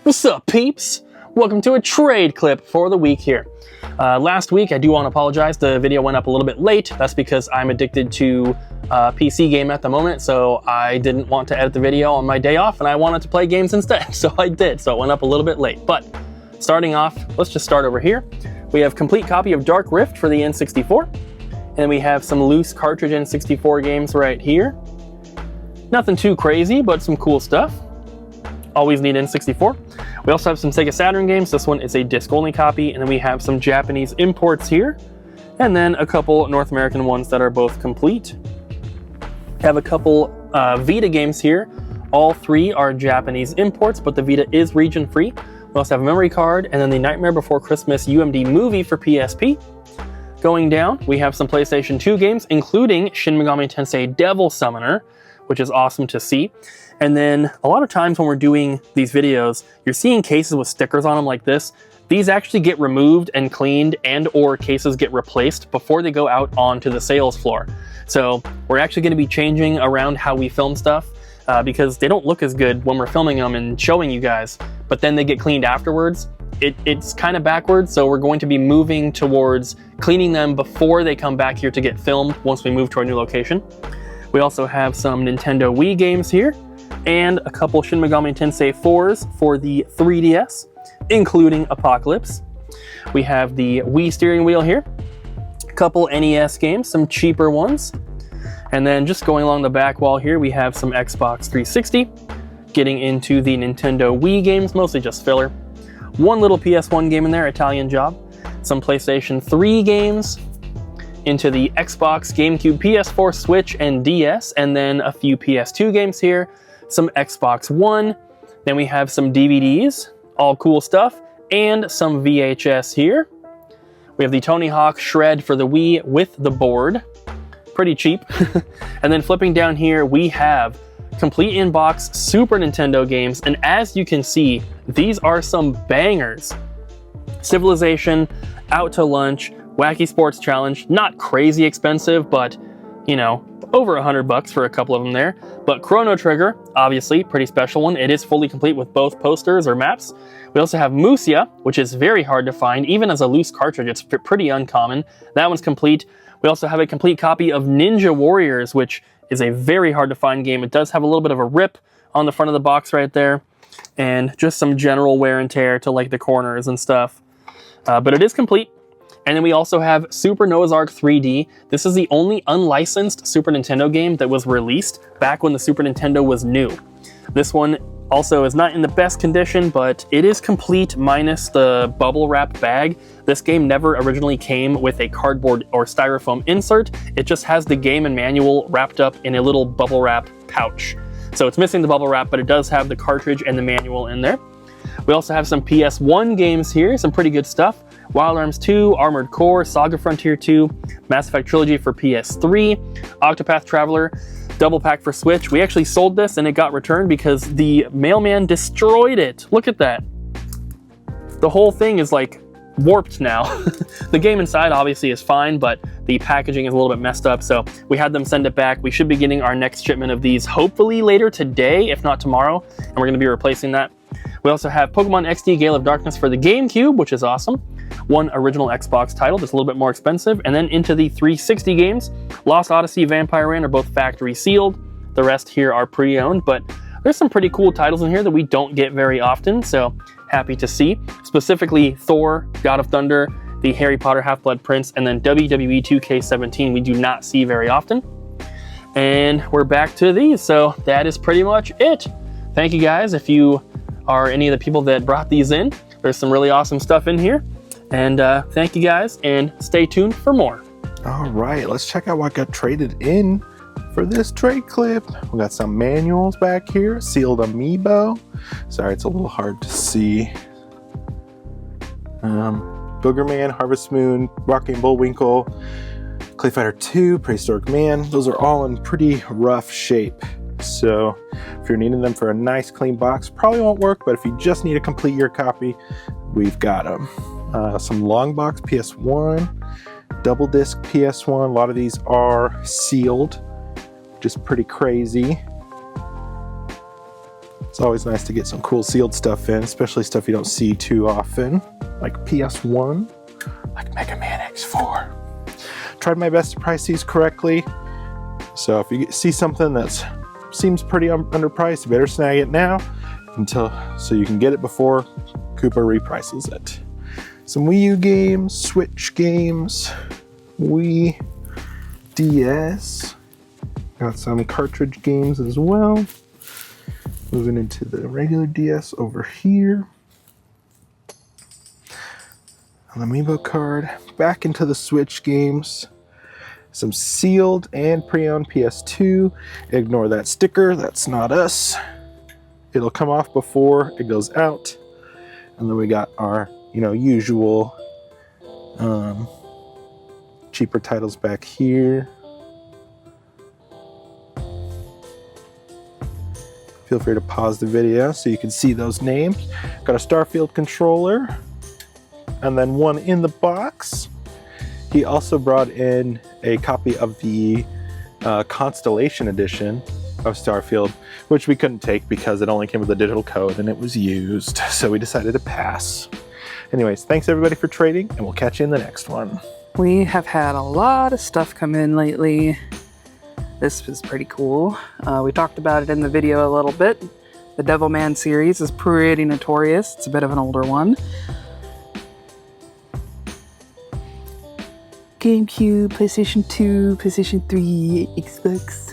What's up, peeps? Welcome to a trade clip for the week here. Last week, I do want to apologize, the video went up a little bit late. That's because I'm addicted to a PC game at the moment, so I didn't want to edit the video on my day off, and I wanted to play games instead, so I did. So it went up a little bit late. But starting off, let's just start over here. We have complete copy of Dark Rift for the N64, and we have some loose cartridge N64 games right here. Nothing too crazy, but some cool stuff. Always need N64. We also have some Sega Saturn games. This one is a disc-only copy, and then we have some Japanese imports here, and then a couple North American ones that are both complete. Have a couple Vita games here. All three are Japanese imports, but the Vita is region-free. We also have a memory card, and then the Nightmare Before Christmas UMD movie for PSP. Going down, we have some PlayStation 2 games, including Shin Megami Tensei Devil Summoner, which is awesome to see. And then a lot of times when we're doing these videos, you're seeing cases with stickers on them like this. These actually get removed and cleaned, and or cases get replaced before they go out onto the sales floor. So we're actually going to be changing around how we film stuff because they don't look as good when we're filming them and showing you guys, but then they get cleaned afterwards. It's kind of backwards, so we're going to be moving towards cleaning them before they come back here to get filmed once we move to our new location. We also have some Nintendo Wii games here, and a couple Shin Megami Tensei 4s for the 3DS, including Apocalypse. We have the Wii steering wheel here, a couple NES games, some cheaper ones, and then just going along the back wall here, we have some Xbox 360, getting into the Nintendo Wii games, mostly just filler. One little PS1 game in there, Italian Job, some PlayStation 3 games, into the Xbox, GameCube, PS4, Switch, and DS, and then a few PS2 games here, some Xbox One, then we have some DVDs, all cool stuff, and some VHS here. We have the Tony Hawk Shred for the Wii with the board, pretty cheap. And then flipping down here, we have complete in-box Super Nintendo games, and as you can see, these are some bangers. Civilization, Out to Lunch, Wacky Sports Challenge, not crazy expensive, but, you know, over $100 for a couple of them there. But Chrono Trigger, obviously, pretty special one. It is fully complete with both posters or maps. We also have Musia, which is very hard to find. Even as a loose cartridge, it's pretty uncommon. That one's complete. We also have a complete copy of Ninja Warriors, which is a very hard to find game. It does have a little bit of a rip on the front of the box right there, and just some general wear and tear to like the corners and stuff. But it is complete. And then we also have Super Noah's Ark 3D. This is the only unlicensed Super Nintendo game that was released back when the Super Nintendo was new. This one also is not in the best condition, but it is complete minus the bubble wrap bag. This game never originally came with a cardboard or styrofoam insert. It just has the game and manual wrapped up in a little bubble wrap pouch. So it's missing the bubble wrap, but it does have the cartridge and the manual in there. We also have some PS1 games here, some pretty good stuff. Wild Arms 2, Armored Core, Saga Frontier 2, Mass Effect Trilogy for PS3, Octopath Traveler, double pack for Switch. We actually sold this and it got returned because the mailman destroyed it. Look at that. The whole thing is like warped now. The game inside obviously is fine, but the packaging is a little bit messed up, so we had them send it back. We should be getting our next shipment of these hopefully later today, if not tomorrow, and we're going to be replacing that. We also have Pokemon XD Gale of Darkness for the GameCube, which is awesome. One original Xbox title, just a little bit more expensive. And then into the 360 games, Lost Odyssey, Vampire Rain are both factory sealed. The rest here are pre-owned, but there's some pretty cool titles in here that we don't get very often, so happy to see. Specifically Thor, God of Thunder, the Harry Potter Half-Blood Prince, and then WWE 2K17 we do not see very often. And we're back to these, so that is pretty much it. Thank you guys if you are any of the people that brought these in. There's some really awesome stuff in here. And thank you guys, and stay tuned for more. All right, let's check out what got traded in for this trade clip. We got some manuals back here, sealed amiibo. Sorry, it's a little hard to see. Boogerman, Harvest Moon, Rocky and Bullwinkle, Clay Fighter 2, Prehistoric Man. Those are all in pretty rough shape. So if you're needing them for a nice clean box, probably won't work, but if you just need to complete your copy, we've got them. Some long box PS1, double disc PS1. A lot of these are sealed, which is pretty crazy. It's always nice to get some cool sealed stuff in, especially stuff you don't see too often, like PS1, like Mega Man X4. Tried my best to price these correctly, so if you see something that seems pretty underpriced, you better snag it now so you can get it before Koopa reprices it. Some Wii U games, Switch games, Wii, DS. Got some cartridge games as well. Moving into the regular DS over here. An Amiibo card. Back into the Switch games. Some sealed and pre-owned PS2. Ignore that sticker, that's not us. It'll come off before it goes out. And then we got our, usual cheaper titles back here. Feel free to pause the video so you can see those names. Got a Starfield controller, and then one in the box. He also brought in a copy of the Constellation edition of Starfield, which we couldn't take because it only came with a digital code and it was used, so we decided to pass. Anyways, thanks everybody for trading, and we'll catch you in the next one. We have had a lot of stuff come in lately. This is pretty cool. We talked about it in the video a little bit. The Devilman series is pretty notorious. It's a bit of an older one. GameCube, PlayStation 2, PlayStation 3, Xbox.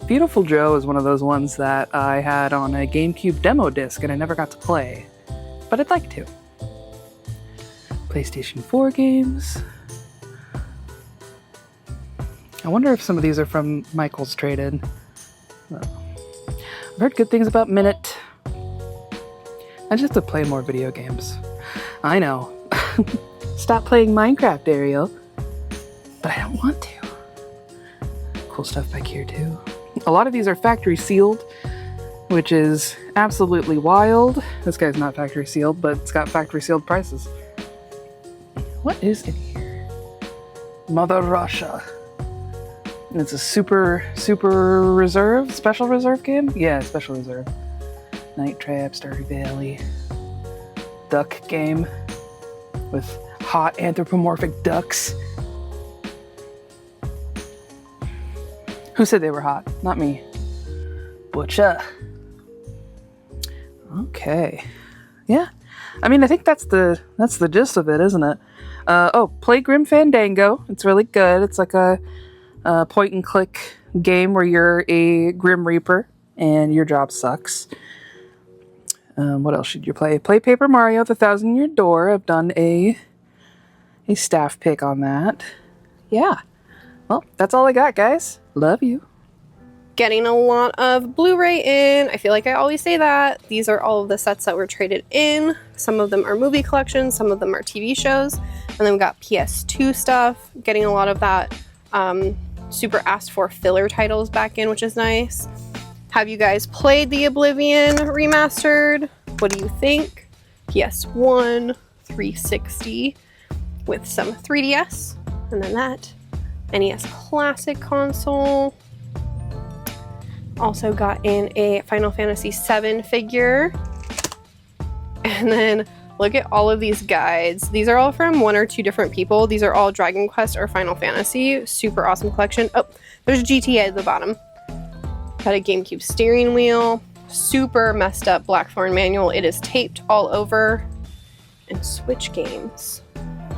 Beautiful Joe is one of those ones that I had on a GameCube demo disc and I never got to play, but I'd like to. PlayStation 4 games. I wonder if some of these are from Michael's trade-in. I've heard good things about Minute. I just have to play more video games. I know. Stop playing Minecraft, Ariel. But I don't want to. Cool stuff back here too. A lot of these are factory sealed, which is absolutely wild. This guy's not factory sealed, but it's got factory sealed prices. What is in here? Mother Russia. It's a super reserve, special reserve game? Yeah, special reserve. Night Trap, Stardew Valley. Duck game with hot anthropomorphic ducks. Who said they were hot? Not me. Butcha. Okay. Yeah. I mean, I think that's the gist of it, isn't it? Play Grim Fandango. It's really good. It's like a point and click game where you're a Grim Reaper and your job sucks. What else should you play? Play Paper Mario: The Thousand Year Door. I've done a staff pick on that. Yeah. Well, that's all I got, guys. Love you. Getting a lot of Blu-ray in. I feel like I always say that. These are all of the sets that were traded in. Some of them are movie collections, some of them are TV shows. And then we got PS2 stuff. Getting a lot of that super asked for filler titles back in, which is nice. Have you guys played the Oblivion remastered? What do you think? PS1, 360 with some 3DS, and then that NES Classic console. Also got in a Final Fantasy VII figure. And then look at all of these guides. These are all from one or two different people. These are all Dragon Quest or Final Fantasy. Super awesome collection. Oh, there's GTA at the bottom. Got a GameCube steering wheel. Super messed up Blackthorn manual. It is taped all over. And Switch games.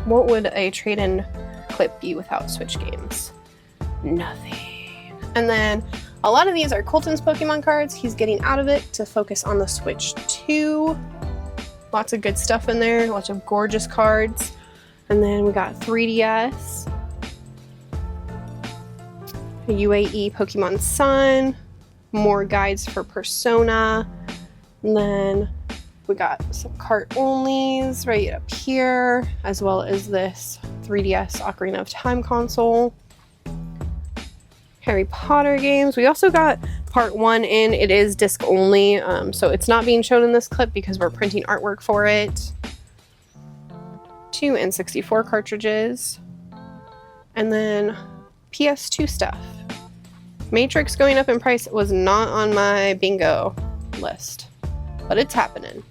What would a trade-in clip be without Switch games? Nothing. And then a lot of these are Colton's Pokemon cards. He's getting out of it to focus on the Switch 2. Lots of good stuff in there. Lots of gorgeous cards. And then we got 3DS. A UAE Pokemon Sun. More guides for Persona. And then we got some cart onlys right up here, as well as this 3DS Ocarina of Time console. Harry Potter games. We also got part 1 in. It is disc only, so it's not being shown in this clip because we're printing artwork for it. 2 N64 cartridges. And then PS2 stuff. Matrix going up in price was not on my bingo list, but it's happening.